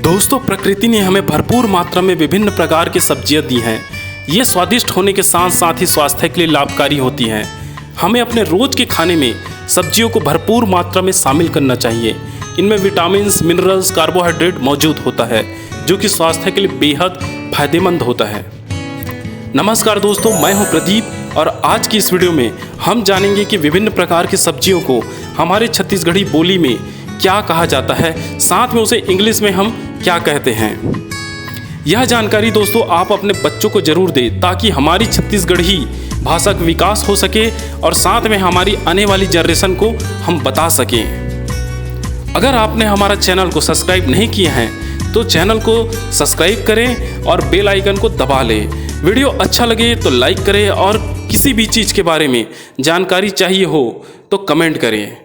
दोस्तों, प्रकृति ने हमें भरपूर मात्रा में विभिन्न प्रकार की सब्जियां दी हैं। ये स्वादिष्ट होने के साथ साथ ही स्वास्थ्य के लिए लाभकारी होती हैं। हमें अपने रोज के खाने में सब्जियों को भरपूर मात्रा में शामिल करना चाहिए। इनमें विटामिन्स, मिनरल्स, कार्बोहाइड्रेट मौजूद होता है, जो कि स्वास्थ्य के लिए बेहद फायदेमंद होता है। नमस्कार दोस्तों, मैं हूं प्रदीप और आज की इस वीडियो में हम जानेंगे कि विभिन्न प्रकार की सब्जियों को हमारे छत्तीसगढ़ी बोली में क्या कहा जाता है, साथ में उसे इंग्लिश में हम क्या कहते हैं। यह जानकारी दोस्तों आप अपने बच्चों को जरूर दें, ताकि हमारी छत्तीसगढ़ी भाषा का विकास हो सके और साथ में हमारी आने वाली जनरेशन को हम बता सकें। अगर आपने हमारा चैनल को सब्सक्राइब नहीं किया है तो चैनल को सब्सक्राइब करें और बेल आइकन को दबा लें। वीडियो अच्छा लगे तो लाइक करें और किसी भी चीज़ के बारे में जानकारी चाहिए हो तो कमेंट करें।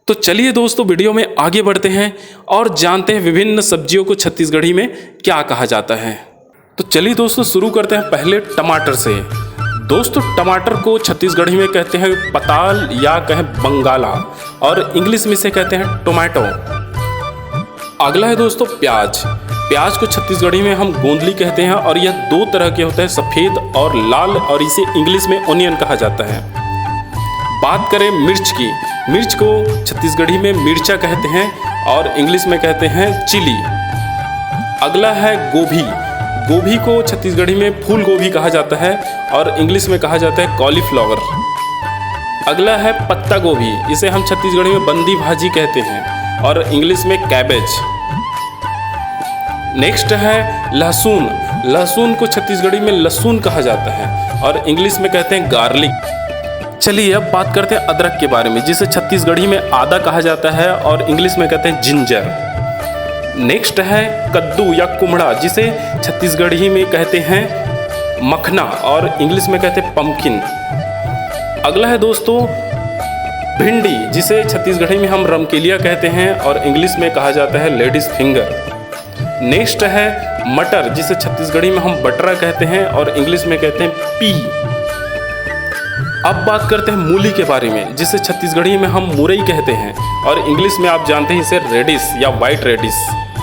तो चलिए दोस्तों, वीडियो में आगे बढ़ते हैं और जानते हैं विभिन्न सब्जियों को छत्तीसगढ़ी में क्या कहा जाता है। तो चलिए दोस्तों, शुरू करते हैं पहले टमाटर से। दोस्तों, टमाटर को छत्तीसगढ़ी में कहते हैं पताल या कहें बंगाला और इंग्लिश में से कहते हैं टोमेटो। अगला है दोस्तों प्याज। प्याज को छत्तीसगढ़ी में हम गोंदली कहते हैं और यह दो तरह के होते हैं, सफ़ेद और लाल, और इसे इंग्लिश में ओनियन कहा जाता है। बात करें मिर्च की, मिर्च को छत्तीसगढ़ी में मिर्चा कहते हैं और इंग्लिश में कहते हैं चिली। अगला है गोभी। गोभी को छत्तीसगढ़ी में फूल गोभी कहा जाता है और इंग्लिश में कहा जाता है कॉलीफ्लावर। अगला है पत्ता गोभी, इसे हम छत्तीसगढ़ी में बंदी भाजी कहते हैं और इंग्लिश में कैबेज। नेक्स्ट है लहसुन। लहसुन को छत्तीसगढ़ी में लहसुन कहा जाता है और इंग्लिश में कहते हैं गार्लिक। चलिए अब बात करते हैं अदरक के बारे में, जिसे छत्तीसगढ़ी में आदा कहा जाता है और इंग्लिश में कहते हैं जिंजर। नेक्स्ट है कद्दू या कुमड़ा, जिसे छत्तीसगढ़ी में कहते हैं मखना और इंग्लिश में कहते हैं पम्पकिन। अगला है दोस्तों भिंडी, जिसे छत्तीसगढ़ी में हम रमकेलिया कहते हैं और इंग्लिश में कहा जाता है लेडीज फिंगर। नेक्स्ट है मटर, जिसे छत्तीसगढ़ी में हम बटरा कहते हैं और इंग्लिश में कहते हैं पी। अब बात करते हैं मूली के बारे में, जिसे छत्तीसगढ़ी में हम मुरई कहते हैं और इंग्लिश में आप जानते हैं इसे रेडिश या वाइट रेडिश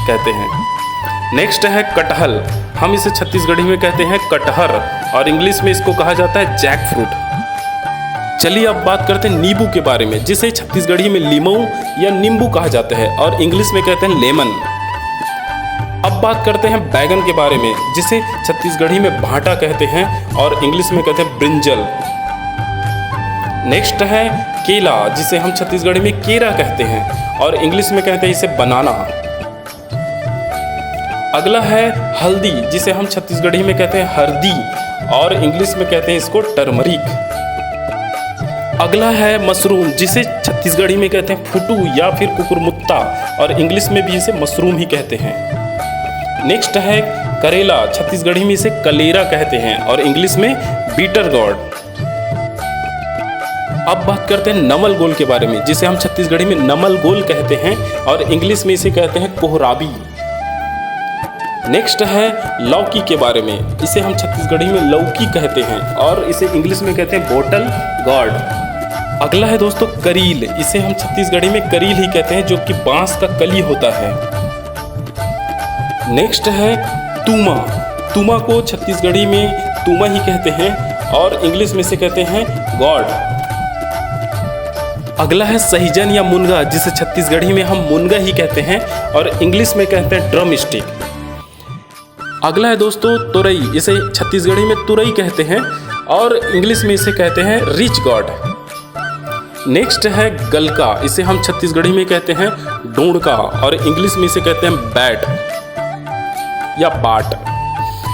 कहते हैं। नेक्स्ट है कटहल। हम इसे छत्तीसगढ़ी में कहते हैं कटहर और इंग्लिश में इसको कहा जाता है जैक फ्रूट। चलिए अब बात करते हैं नींबू के बारे में, जिसे छत्तीसगढ़ी में लीमऊ या नींबू कहा जाता है और इंग्लिश में कहते हैं लेमन। अब बात करते हैं बैगन के बारे में, जिसे छत्तीसगढ़ी में भाटा कहते हैं और इंग्लिश में कहते हैं ब्रिंजल। नेक्स्ट है केला, जिसे हम छत्तीसगढ़ी में केरा कहते हैं और इंग्लिश में कहते हैं इसे बनाना। अगला है हल्दी, जिसे हम छत्तीसगढ़ी में कहते हैं हरदी और इंग्लिश में कहते हैं इसको टर्मरिक। अगला है मशरूम, जिसे छत्तीसगढ़ी में कहते हैं फुटू या फिर कुकुरमुत्ता और इंग्लिश में भी इसे मशरूम ही कहते हैं। नेक्स्ट है करेला, छत्तीसगढ़ी में इसे कलेरा कहते हैं और इंग्लिश में बीटर गॉड। अब बात करते हैं नमल गोल के बारे में, जिसे हम छत्तीसगढ़ी में नमल गोल कहते हैं और इंग्लिश में इसे कहते हैं कोहराबी। नेक्स्ट है लौकी के बारे में, इसे हम छत्तीसगढ़ी में लौकी कहते हैं और इसे इंग्लिश में कहते हैं बोटल गॉड। अगला है दोस्तों करील, इसे हम छत्तीसगढ़ी में करील ही कहते हैं, जो कि बांस का कली होता है। नेक्स्ट है तुमा। तुमा को छत्तीसगढ़ी में तुमा ही कहते हैं और इंग्लिश में से कहते हैं गॉड। अगला है सहीजन या मुनगा, जिसे छत्तीसगढ़ी में हम मुनगा ही कहते हैं और इंग्लिश में कहते हैं ड्रम स्टिक। अगला है दोस्तों तुरई, इसे छत्तीसगढ़ी में तुरई कहते हैं और इंग्लिश में इसे कहते हैं रिच गॉड। नेक्स्ट है गलका, इसे हम छत्तीसगढ़ी में कहते हैं डोंडका और इंग्लिश में इसे कहते हैं बैट या बाट।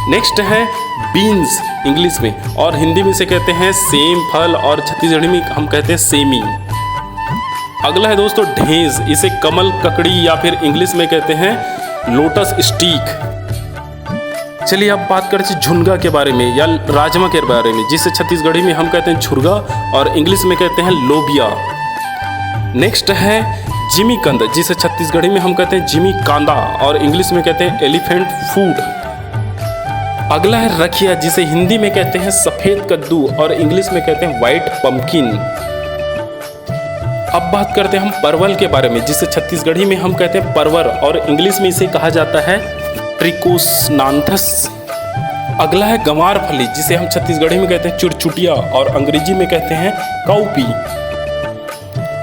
नेक्स्ट है बीन्स इंग्लिश में और हिंदी में इसे कहते हैं सेम फल और छत्तीसगढ़ी में हम कहते हैं सेमी। अगला है दोस्तों ढेंस, इसे कमल ककड़ी या फिर इंग्लिश में कहते हैं लोटस स्टिक। चलिए अब बात करते हैं झुनगा के बारे में या राजमा के बारे में, जिसे छत्तीसगढ़ी में हम कहते हैं झुरगा और इंग्लिश में कहते हैं लोबिया। नेक्स्ट है जिमी कंद, जिसे छत्तीसगढ़ी में हम कहते हैं जिमी कांदा और इंग्लिश में कहते हैं एलिफेंट फूड। अगला है रखिया, जिसे हिंदी में कहते हैं सफ़ेद कद्दू और इंग्लिश में कहते हैं वाइट पम्पकिन। अब बात करते हैं हम परवल के बारे में, जिसे छत्तीसगढ़ी में हम कहते हैं परवर और इंग्लिश में इसे कहा जाता है ट्रिकोसनांथस। अगला है गंवार फली, जिसे हम छत्तीसगढ़ी में कहते हैं चुरचुटिया और अंग्रेजी में कहते हैं काउपी।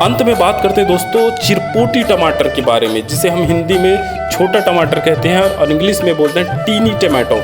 अंत में बात करते हैं दोस्तों चिरपोटी टमाटर के बारे में, जिसे हम हिंदी में छोटा टमाटर कहते हैं और इंग्लिश में बोलते हैं टीनी टमाटो।